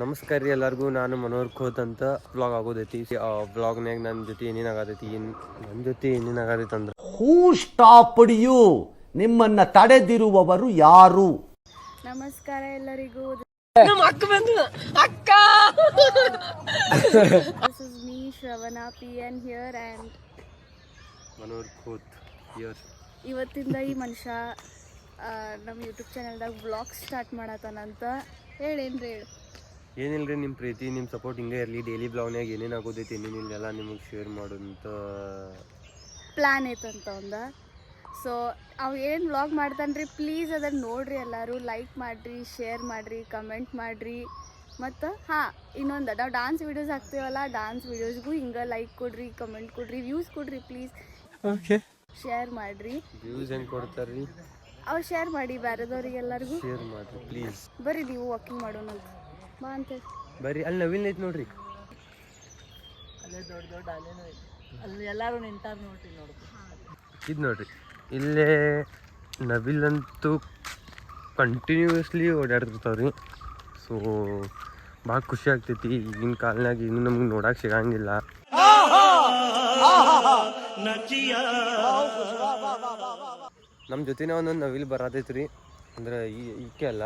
ನಮಸ್ಕಾರ ರೀ ಎಲ್ಲರಿಗೂ. ನಾನು ಮನೋಹರ್ ಖೋತ್ ಅಂತ ವ್ಲಾಗ್ ಆಗೋದೈತಿ. ವ್ಲಾಗ್ನಾಗ ನನ್ನ ಜೊತೆ ಏನೇನಾಗತೈತಿ, ನನ್ನ ಜೊತೆ ಏನೇನಾಗತೈತಿ ಅಂದ್ರೆ ಹೂ ಸ್ಟಾಪ್ಡ್ ಯು, ನಿಮ್ಮನ್ನ ತಡೆದಿರುವವರು ಯಾರು? ನಮಸ್ಕಾರ ಎಲ್ಲರಿಗೂ. This is me Shravana PN here and Manohar Khot here. ಇವತ್ತಿಂದ ಈ ಮನುಷ್ಯ ನಮ್ಮ ಯೂಟ್ಯೂಬ್ ಚಾನಲ್ದಾಗ ವ್ಲಾಗ್ ಸ್ಟಾರ್ಟ್ ಮಾಡತ್ತಾನಂತ. ಹೇಳೇನ್ರಿ ಹೇಳು. ಏನಿಲ್ರಿ, ನಿಮ್ಮ ಪ್ರೀತಿ ನಿಮ್ಮ ಸಪೋರ್ಟ್ ಹಿಂಗೆ ಇರಲಿ. ಡೈಲಿ ಬ್ಲಾಗ್ನಾಗ ಏನೇನು ಆಗೋದೈತಿ ಏನೇನಿಲ್ಲ ಎಲ್ಲ ನಿಮಗೆ ಶೇರ್ ಮಾಡೋಂಥ ಪ್ಲ್ಯಾನ್ ಐತಂತ ಒಂದ. ಸೊ ಅವು ಏನು ವ್ಲಾಗ್ ಮಾಡ್ತಾನ್ರಿ, ಪ್ಲೀಸ್ ಅದನ್ನು ನೋಡ್ರಿ. ಎಲ್ಲರೂ ಲೈಕ್ ಮಾಡಿರಿ, ಶೇರ್ ಮಾಡಿರಿ, ಕಮೆಂಟ್ ಮಾಡಿರಿ. ಮತ್ತು ಹಾಂ, ಇನ್ನೊಂದು ನಾವು ಡಾನ್ಸ್ ವೀಡಿಯೋಸ್ ಹಾಕ್ತೀವಲ್ಲ, ಡಾನ್ಸ್ ವೀಡಿಯೋಸ್ಗೂ ಹಿಂಗೆ ಲೈಕ್ ಕೊಡ್ರಿ, ಕಮೆಂಟ್ ಕೊಡ್ರಿ, ವ್ಯೂಸ್ ಕೊಡ್ರಿ ಪ್ಲೀಸ್. ಓಕೆ, ಶೇರ್ ಮಾಡಿರಿ. ವ್ಯೂಸ್ ಹೆಂಗೆ ಕೊಡ್ತಾರ್ರಿ? ಅವ್ರು ಶೇರ್ ಮಾಡಿ ಬೇರೆದವ್ರಿಗೆ ಎಲ್ಲರಿಗೂ ಶೇರ್ ಮಾಡಿರಿ ಪ್ಲೀಸ್. ಬರ್ರಿ ನೀವು ವಾಕಿಂಗ್ ಮಾಡೋಣಂತ ಬಾ ಅಂತೇಳಿ. ಬರ್ರಿ, ಅಲ್ಲಿ ನವೀನ್ ಐತಿ ನೋಡ್ರಿ. ಅಲ್ಲೇ ದೊಡ್ಡ ದೊಡ್ಡ ಅಲ್ಲೇನೂ ಐತಿ, ಅಲ್ಲಿ ಎಲ್ಲರೂ ನಿಂತಾರ ನೋಡ್ರಿ. ಇದು ನೋಡ್ರಿ, ಇಲ್ಲೇ ನವಿಲಂತೂ ಕಂಟಿನ್ಯೂಸ್ಲಿ ಓಡಾಡ್ತಿರ್ತಾವ್ರಿ. ಸೊ ಭಾಳ ಖುಷಿ ಆಗ್ತೈತಿ. ಈಗಿನ ಕಾಲನಾಗ ಇನ್ನೂ ನಮ್ಗೆ ನೋಡಕ್ಕೆ ಸಿಗಂಗಿಲ್ಲ. ನಮ್ಮ ಜೊತೆನೇ ಒಂದೊಂದು ನವಿಲ್ ಬರತೈತ್ರಿ. ಅಂದ್ರೆ ಈಕೆ ಅಲ್ಲ,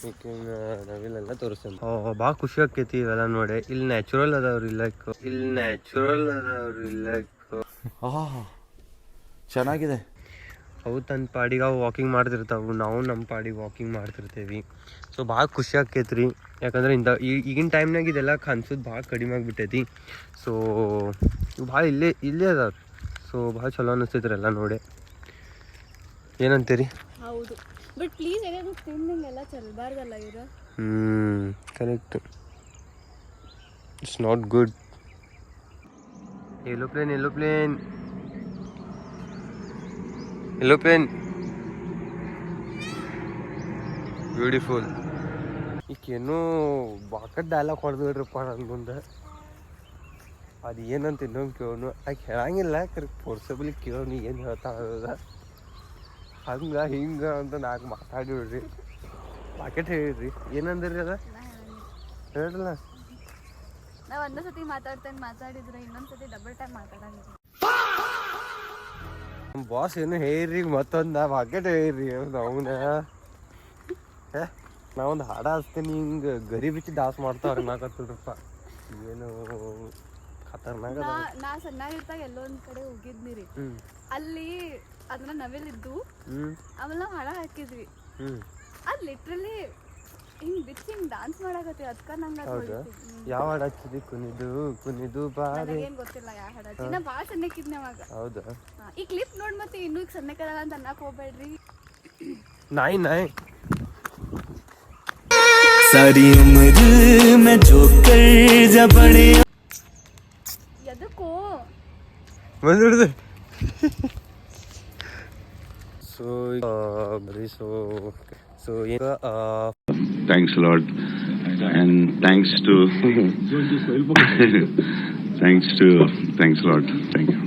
ಈಕಿನ ನವಿಲೆಲ್ಲ ತೋರಿಸ್ತೇನೆ. ಭಾಳ ಖುಷಿ ಆಕೈತಿ ಇವೆಲ್ಲ ನೋಡಿ. ಇಲ್ಲಿ ನ್ಯಾಚುರಲ್ ಅದಾವ್ರಿ, ಲೈಕ್ ಚೆನ್ನಾಗಿದೆ. ಅವು ತನ್ನ ಪಾಡಿಗೆ ಅವು ವಾಕಿಂಗ್ ಮಾಡ್ತಿರ್ತಾವೆ, ನಾವು ನಮ್ಮ ಪಾಡಿಗೆ ವಾಕಿಂಗ್ ಮಾಡ್ತಿರ್ತೀವಿ. ಸೊ ಭಾಳ ಖುಷಿ ಆಕೈತ್ರಿ. ಯಾಕಂದ್ರೆ ಈಗಿನ ಟೈಮ್ನಾಗ ಇದೆಲ್ಲ ಕಾಣಿಸೋದು ಭಾಳ ಕಡಿಮೆ ಆಗಿಬಿಟ್ಟೈತಿ. ಸೊ ಭಾಳ ಇಲ್ಲೇ ಅದಾವ್ರಿ. ಸೊ ಭಾಳ ಚಲೋ ಅನ್ನಿಸ್ತೈತ್ರಿ ಎಲ್ಲ ನೋಡಿ. ಏನಂತೀರಿ? ಹೌದು, ಬಟ್ ಪ್ಲೀಸ್ ಏನಾದ್ರು ತಿಂದಂಗೆಲ್ಲ ಚಲ್ಬಾರ್ದಲ್ಲ ಇವರು. Correct. It's not good. Aeroplane beautiful. ಈಗೇನೋ ಬಾಕಟ್ ಡೈಲಾಗ್ ಹೊಡೆದ್ಬಿಡ್ರಪ್ಪ ನನ್ನ ಮುಂದೆ. ಅದು ಏನಂತ ಇನ್ನೊಂದು ಕೇಳೋನು, ಆಕೆ ಹೇಳಂಗಿಲ್ಲ, ಕರೆಕ್ಟ್ ಫೋರ್ಸಬಲಿ ಕೇಳೋನು ಏನು ಹೇಳ್ತಾ ಇರೋದ ಹಿಂಗೆ ಅಂತ ನಾಲ್ಕು ಮಾತಾಡಿಬಿಡ್ರಿ. ಬಾಕೆಟ್ ಹೇಳಿರಿ, ಏನಂದ್ರಿ ಅದ ಹೇಳ್ರಲ್ಲ. ನಾವು ಒಂದೇ ಸತಿ ಮಾತಾಡಿದ್ರೆ ಇನ್ನೊಂದ್ಸತಿ ಡಬಲ್ ಟೈಮ್ ಮಾತಾಡಂಗಿಲ್ಲ. ನಮ್ಮ ಬಾಸ್ ಏನು ಹೇಳಿರಿ, ಮತ್ತೊಂದು ಬಾಕೆಟ್ ಹೇಳಿರಿ. ಅವನ ನಾವೊಂದು ಹಾಡ ಹಚ್ತೀನಿ, ಹಿಂಗೆ ಗರಿ ಬಿಚ್ಚಿ ಡಾನ್ಸ್ ಮಾಡ್ತಾವ್ರಿ ನಾಕತ್ತಲ್ರಪ್ಪ. ಏನು ಖತರ್ನಾಗ. ನಾ ಸಣ್ಣಾಗಿರ್ತಾಗ ಎಲ್ಲೊಂದ್ ಕಡೆ ಹೋಗಿದ್ನಿ ರೀ. ಅಲ್ಲಿ ಅದನ್ನ ನವಿಲಿದ್ದು ಆಮೇಲೆ ನಾವು ಹಾಡ ಹಾಕಿದ್ವಿ. ಅದ್ ಲಿಟ್ರಲಿ ಹಿಂಗ್ ಬಿಚ್ಚಿ ಹಿಂಗ್ ಡಾನ್ಸ್ ಮಾಡಾಕತ್ತೀವಿ. ಅದಕ್ಕ ನಂಗೆ ಯಾವ ಹಾಡ ಹಚ್ಚಿದಿ? ಕುನಿದು ಬಾರಿ. ಏನ್ ಗೊತ್ತಿಲ್ಲ ಯಾವ ಹಾಡ ಹಚ್ಚಿ. ನಾ ಭಾಳ ಸಣ್ಣಕ್ಕಿದ್ನಿ ಅವಾಗ. ಹೌದಾ? ಈ ಕ್ಲಿಪ್ ನೋಡ್ ಮತ್ತೆ ಇನ್ನೂ ಈಗ ಸಣ್ಣಕ್ಕಲ್ಲ ಅಂತ ಅನ್ನಕ್ ಹೋಗ್ಬೇಡ್ರಿ. ನಾಯಿ सारी उम्र में जो कर जबड़े ಎದಕ್ಕೋ ಬಂದ್ಬಿಡ್ದು. ಸೊ ಈಗ thanks a lot, and thanks a lot, thank you.